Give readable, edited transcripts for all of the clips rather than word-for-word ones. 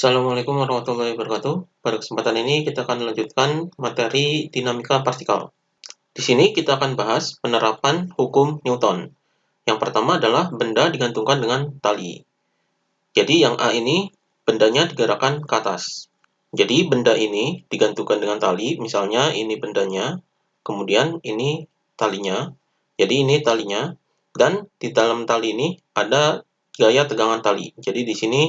Assalamualaikum warahmatullahi wabarakatuh. Pada kesempatan ini kita akan melanjutkan materi dinamika partikel. Di sini kita akan bahas penerapan hukum Newton. Yang pertama adalah benda digantungkan dengan tali. Jadi yang A ini bendanya digerakkan ke atas. Jadi benda ini digantungkan dengan tali, misalnya ini bendanya, kemudian ini talinya. Jadi ini talinya, dan di dalam tali ini ada gaya tegangan tali. Jadi di sini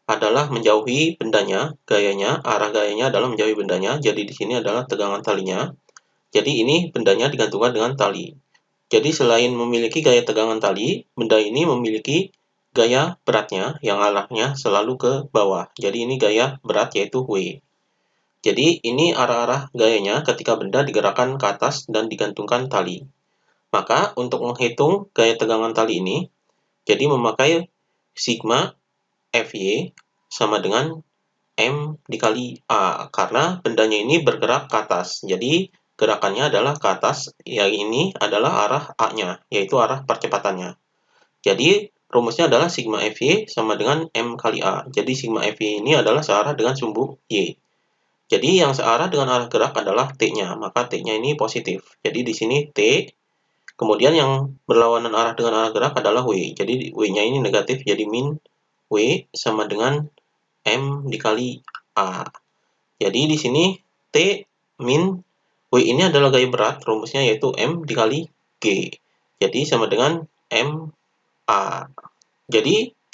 adalah menjauhi bendanya, arah gayanya adalah menjauhi bendanya. Jadi di sini adalah tegangan talinya. Jadi ini bendanya digantungkan dengan tali. Jadi selain memiliki gaya tegangan tali, benda ini memiliki gaya beratnya yang arahnya selalu ke bawah. Jadi ini gaya berat yaitu W. Jadi ini arah-arah gayanya ketika benda digerakkan ke atas dan digantungkan tali. Maka untuk menghitung gaya tegangan tali ini, jadi memakai sigma Fy sama dengan M dikali A, karena bendanya ini bergerak ke atas. Jadi gerakannya adalah ke atas, yang ini adalah arah A-nya, yaitu arah percepatannya. Jadi rumusnya adalah sigma Fy sama dengan M kali A. Jadi sigma Fy ini adalah searah dengan sumbu Y. Jadi yang searah dengan arah gerak adalah T-nya, maka T-nya ini positif. Jadi di sini T, kemudian yang berlawanan arah dengan arah gerak adalah W. Jadi W-nya ini negatif, jadi min W sama dengan M dikali A. Jadi di sini T min W ini adalah gaya berat, rumusnya yaitu M dikali G. Jadi sama dengan M A. Jadi T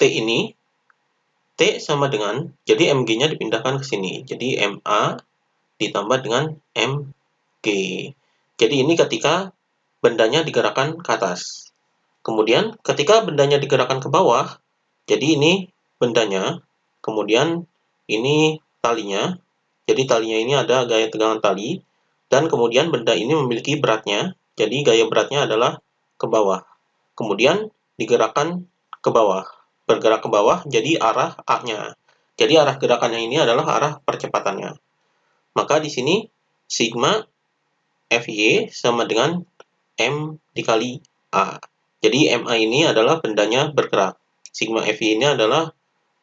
sama dengan, jadi MG-nya dipindahkan ke sini. Jadi MA ditambah dengan MG. Jadi ini ketika bendanya digerakkan ke atas. Kemudian ketika bendanya digerakkan ke bawah, jadi ini bendanya, kemudian ini talinya. Jadi talinya ini ada gaya tegangan tali, dan kemudian benda ini memiliki beratnya. Jadi gaya beratnya adalah ke bawah. Kemudian digerakkan ke bawah. Bergerak ke bawah, jadi arah A-nya. Jadi arah gerakannya ini adalah arah percepatannya. Maka di sini sigma Fy sama dengan M dikali A. Jadi MA ini adalah bendanya bergerak. Sigma Fy ini adalah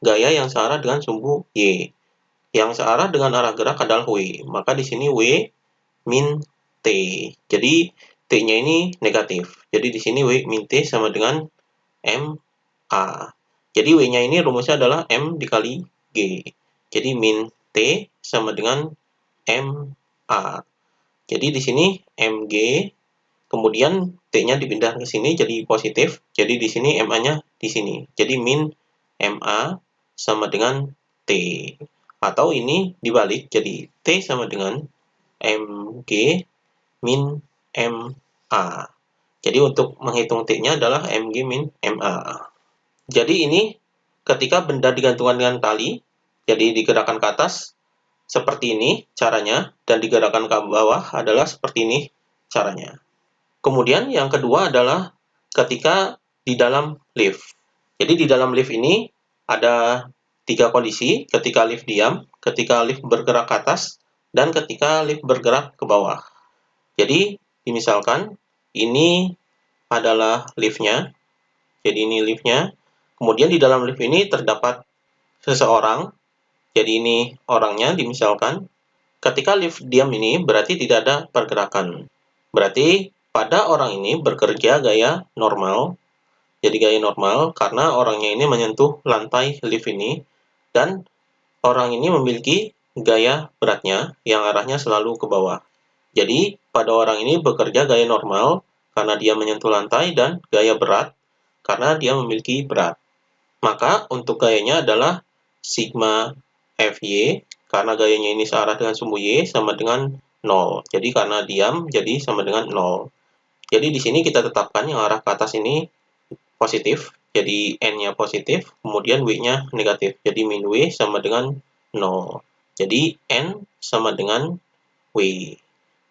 gaya yang searah dengan sumbu Y. Yang searah dengan arah gerak adalah W. Maka di sini W min T. Jadi T-nya ini negatif. Jadi di sini W min T sama dengan MA. Jadi W-nya ini rumusnya adalah M dikali G. Jadi min T sama dengan MA. Jadi di sini Mg, kemudian T-nya dipindah ke sini jadi positif. Jadi di sini MA-nya di sini. Jadi min MA sama dengan T. Atau ini dibalik, jadi T sama dengan Mg min MA. Jadi untuk menghitung T-nya adalah Mg min MA. Jadi ini ketika benda digantungkan dengan tali, jadi digerakkan ke atas, seperti ini caranya, dan digerakkan ke bawah adalah seperti ini caranya. Kemudian yang kedua adalah ketika di dalam lift. Jadi di dalam lift ini ada 3 kondisi, ketika lift diam, ketika lift bergerak ke atas, dan ketika lift bergerak ke bawah. Jadi misalkan ini adalah liftnya, jadi ini liftnya. Kemudian di dalam lift ini terdapat seseorang, jadi ini orangnya dimisalkan. Ketika lift diam ini berarti tidak ada pergerakan. Berarti pada orang ini bekerja gaya normal. Jadi gaya normal karena orangnya ini menyentuh lantai lift ini, dan orang ini memiliki gaya beratnya yang arahnya selalu ke bawah. Jadi pada orang ini bekerja gaya normal karena dia menyentuh lantai, dan gaya berat karena dia memiliki berat. Maka untuk gayanya adalah sigma Fy, karena gayanya ini searah dengan sumbu Y sama dengan 0. Jadi karena diam, jadi sama dengan 0. Jadi di sini kita tetapkan yang arah ke atas ini positif, jadi N-nya positif, kemudian W-nya negatif. Jadi min W sama dengan 0. Jadi N sama dengan W.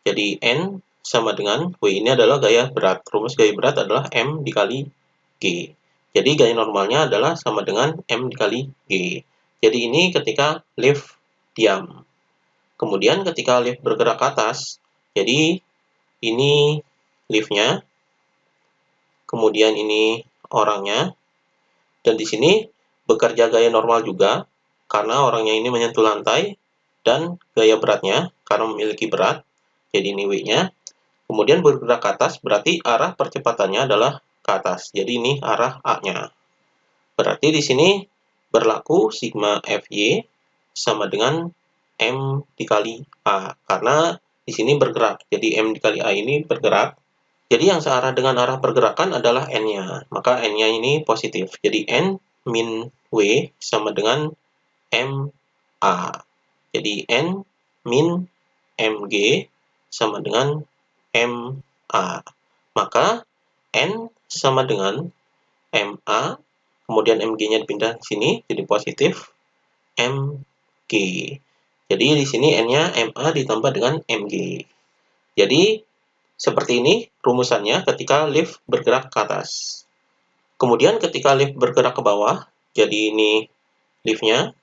Jadi N sama dengan W ini adalah gaya berat. Rumus gaya berat adalah M dikali G. Jadi gaya normalnya adalah sama dengan M dikali G. Jadi ini ketika lift diam. Kemudian ketika lift bergerak ke atas, jadi ini liftnya, kemudian ini orangnya, dan di sini bekerja gaya normal juga, karena orangnya ini menyentuh lantai, dan gaya beratnya karena memiliki berat, jadi ini W-nya. Kemudian bergerak ke atas, berarti arah percepatannya adalah ke atas. Jadi ini arah A-nya. Berarti di sini berlaku sigma Fy sama dengan M dikali A, karena di sini bergerak. Jadi M dikali A ini bergerak. Jadi yang searah dengan arah pergerakan adalah N-nya. Maka N-nya ini positif. Jadi N min W sama dengan M A. Jadi N min Mg sama dengan MA. Maka N sama dengan MA, kemudian Mg-nya dipindah ke sini jadi positif Mg. Jadi di sini N-nya MA ditambah dengan Mg. Jadi seperti ini rumusannya ketika lift bergerak ke atas. Kemudian ketika lift bergerak ke bawah, jadi ini liftnya.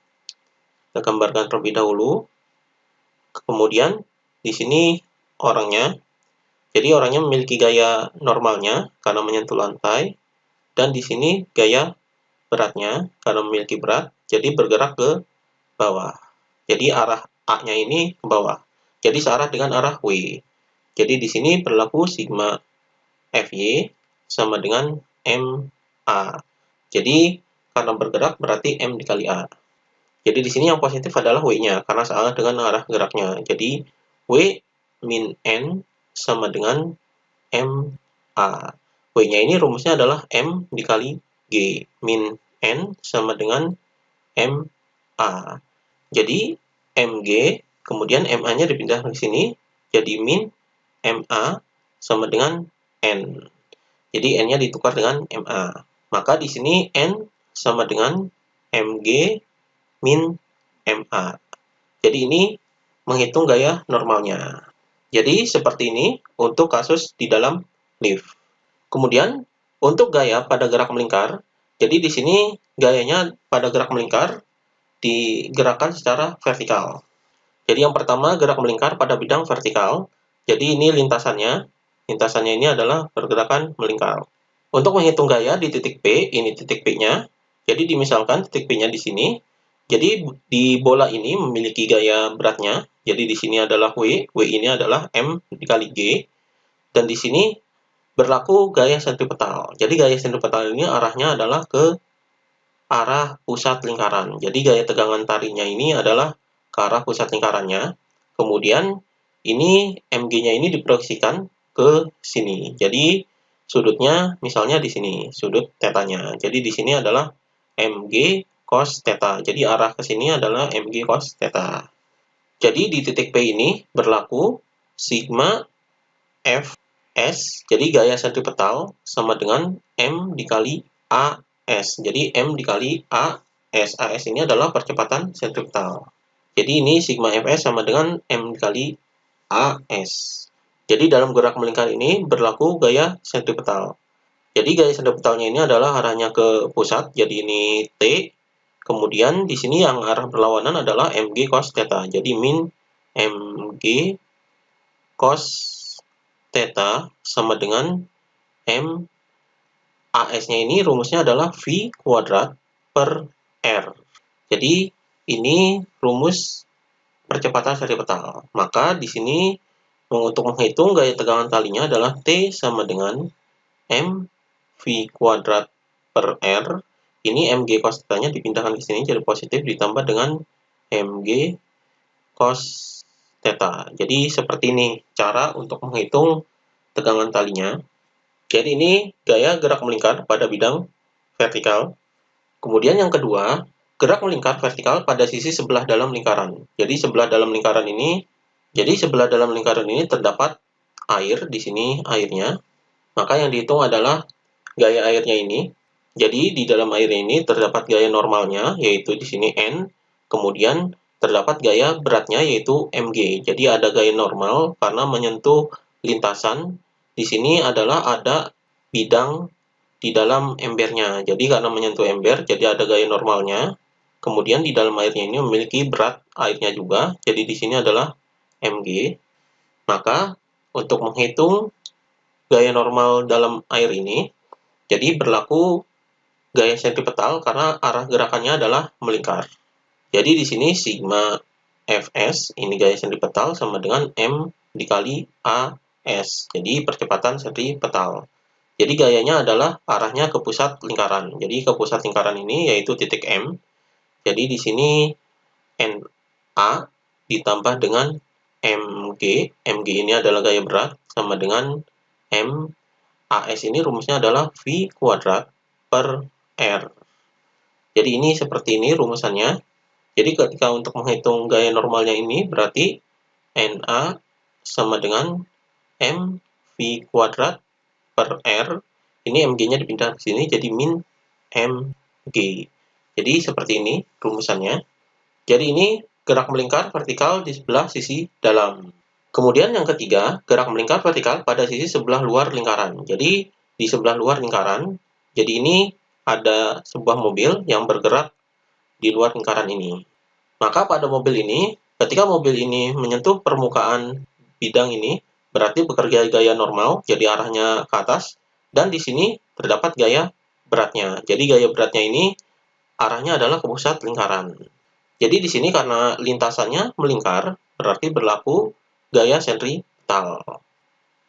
Kita gambarkan terlebih dahulu. Kemudian di sini orangnya. Jadi orangnya memiliki gaya normalnya karena menyentuh lantai, dan di sini gaya beratnya karena memiliki berat, jadi bergerak ke bawah. Jadi arah A-nya ini ke bawah. Jadi searah dengan arah W. Jadi di sini berlaku sigma Fy sama dengan MA. Jadi karena bergerak berarti M dikali A. Jadi di sini yang positif adalah W-nya karena searah dengan arah geraknya. Jadi W min N sama dengan MA. W-nya ini rumusnya adalah M dikali G. Min N sama dengan MA. Jadi Mg, kemudian MA-nya dipindah ke sini, jadi min MA sama dengan N. Jadi N-nya ditukar dengan MA. Maka di sini N sama dengan Mg min MA. Jadi ini menghitung gaya normalnya. Jadi seperti ini untuk kasus di dalam lift. Kemudian untuk gaya pada gerak melingkar, jadi di sini gayanya pada gerak melingkar digerakkan secara vertikal. Jadi yang pertama gerak melingkar pada bidang vertikal. Jadi ini lintasannya. Lintasannya ini adalah pergerakan melingkar. Untuk menghitung gaya di titik P, ini titik P-nya. Jadi dimisalkan titik P-nya di sini. Jadi di bola ini memiliki gaya beratnya. Jadi di sini adalah W, W ini adalah M dikali G. Dan di sini berlaku gaya sentripetal. Jadi gaya sentripetal ini arahnya adalah ke arah pusat lingkaran. Jadi gaya tegangan tarinya ini adalah ke arah pusat lingkarannya. Kemudian ini Mg-nya ini diproyeksikan ke sini. Jadi sudutnya misalnya di sini, sudut tetanya. Jadi di sini adalah Mg cos theta. Jadi arah ke sini adalah Mg cos theta. Jadi di titik P ini berlaku sigma Fs. Jadi gaya sentripetal sama dengan M dikali AS. Jadi M dikali AS. AS ini adalah percepatan sentripetal. Jadi ini sigma Fs sama dengan M dikali AS. Jadi dalam gerak melingkar ini berlaku gaya sentripetal. Jadi gaya sentripetalnya ini adalah arahnya ke pusat, jadi ini T. Kemudian di sini yang arah berlawanan adalah Mg cos theta. Jadi min Mg cos theta sama dengan M. AS-nya ini rumusnya adalah V kuadrat per R. Jadi ini rumus percepatan sentripetal. Maka di sini untuk menghitung gaya tegangan talinya adalah T sama dengan M V kuadrat per R. Ini Mg cos theta-nya dipindahkan ke sini jadi positif ditambah dengan Mg cos theta. Jadi seperti ini cara untuk menghitung tegangan talinya. Jadi ini gaya gerak melingkar pada bidang vertikal. Kemudian yang kedua, gerak melingkar vertikal pada sisi sebelah dalam lingkaran. Jadi sebelah dalam lingkaran ini terdapat air, di sini airnya. Maka yang dihitung adalah gaya airnya ini. Jadi di dalam air ini terdapat gaya normalnya, yaitu di sini N. Kemudian terdapat gaya beratnya, yaitu Mg. Jadi ada gaya normal karena menyentuh lintasan. Di sini adalah ada bidang di dalam embernya. Jadi karena menyentuh ember, jadi ada gaya normalnya. Kemudian di dalam airnya ini memiliki berat airnya juga. Jadi di sini adalah Mg. Maka untuk menghitung gaya normal dalam air ini, jadi berlaku gaya sentripetal karena arah gerakannya adalah melingkar. Jadi di sini sigma Fs, ini gaya sentripetal sama dengan M dikali AS. Jadi percepatan sentripetal. Jadi gayanya adalah arahnya ke pusat lingkaran. Jadi ke pusat lingkaran ini yaitu titik M. Jadi di sini NA ditambah dengan MG. MG ini adalah gaya berat sama dengan M. AS ini rumusnya adalah V kuadrat per R. Jadi ini seperti ini rumusannya. Jadi ketika untuk menghitung gaya normalnya ini berarti NA sama dengan M V kuadrat per R. Ini MG-nya dipindah ke sini jadi min MG. Jadi seperti ini rumusannya. Jadi ini gerak melingkar vertikal di sebelah sisi dalam. Kemudian yang ketiga, gerak melingkar vertikal pada sisi sebelah luar lingkaran. Jadi di sebelah luar lingkaran, jadi ini ada sebuah mobil yang bergerak di luar lingkaran ini. Maka pada mobil ini, ketika mobil ini menyentuh permukaan bidang ini, berarti bekerja gaya normal, jadi arahnya ke atas, dan di sini terdapat gaya beratnya. Jadi gaya beratnya ini arahnya adalah ke pusat lingkaran. Jadi di sini karena lintasannya melingkar, berarti berlaku gaya sentripetal.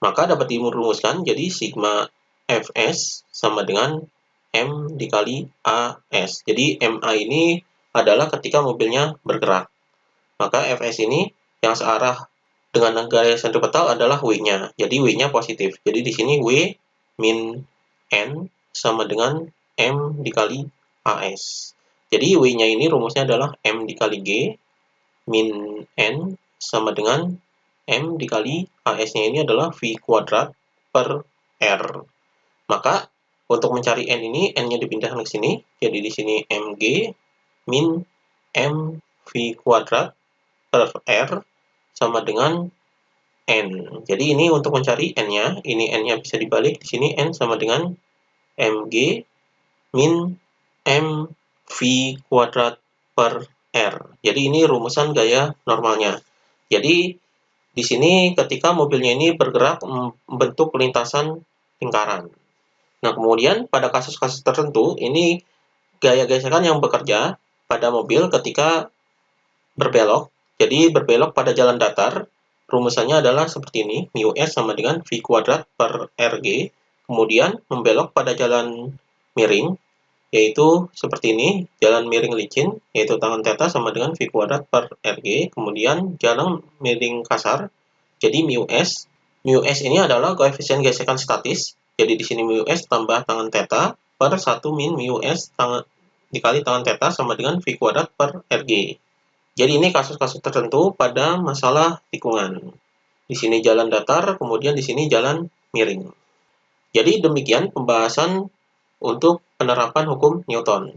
Maka dapat dirumuskan jadi sigma Fs sama dengan M dikali AS. Jadi MA ini adalah ketika mobilnya bergerak. Maka Fs ini yang searah dengan gaya sentripetal adalah W-nya. Jadi W-nya positif. Jadi di sini W min N sama dengan M dikali AS. Jadi W-nya ini rumusnya adalah M dikali G min N sama dengan M dikali AS-nya ini adalah V kuadrat per R. Maka untuk mencari N ini, N-nya dipindahkan ke sini. Jadi di sini MG min M V kuadrat per R sama dengan N. Jadi ini untuk mencari N-nya. Ini N-nya bisa dibalik. Di sini N sama dengan MG min M V kuadrat per R. Jadi ini rumusan gaya normalnya. Jadi di sini ketika mobilnya ini bergerak membentuk lintasan lingkaran. Nah, kemudian pada kasus-kasus tertentu, ini gaya gesekan yang bekerja pada mobil ketika berbelok. Jadi berbelok pada jalan datar, rumusannya adalah seperti ini, mu s sama dengan V kuadrat per RG. Kemudian membelok pada jalan miring, yaitu seperti ini, jalan miring licin, yaitu tangan theta sama dengan V kuadrat per RG. Kemudian jalan miring kasar, jadi mu s. Mu s ini adalah koefisien gesekan statis. Jadi di sini mu s tambah tangan theta per 1 min mu s dikali tangan theta sama dengan V kuadrat per RG. Jadi ini kasus-kasus tertentu pada masalah tikungan. Di sini jalan datar, kemudian di sini jalan miring. Jadi demikian pembahasan untuk penerapan hukum Newton.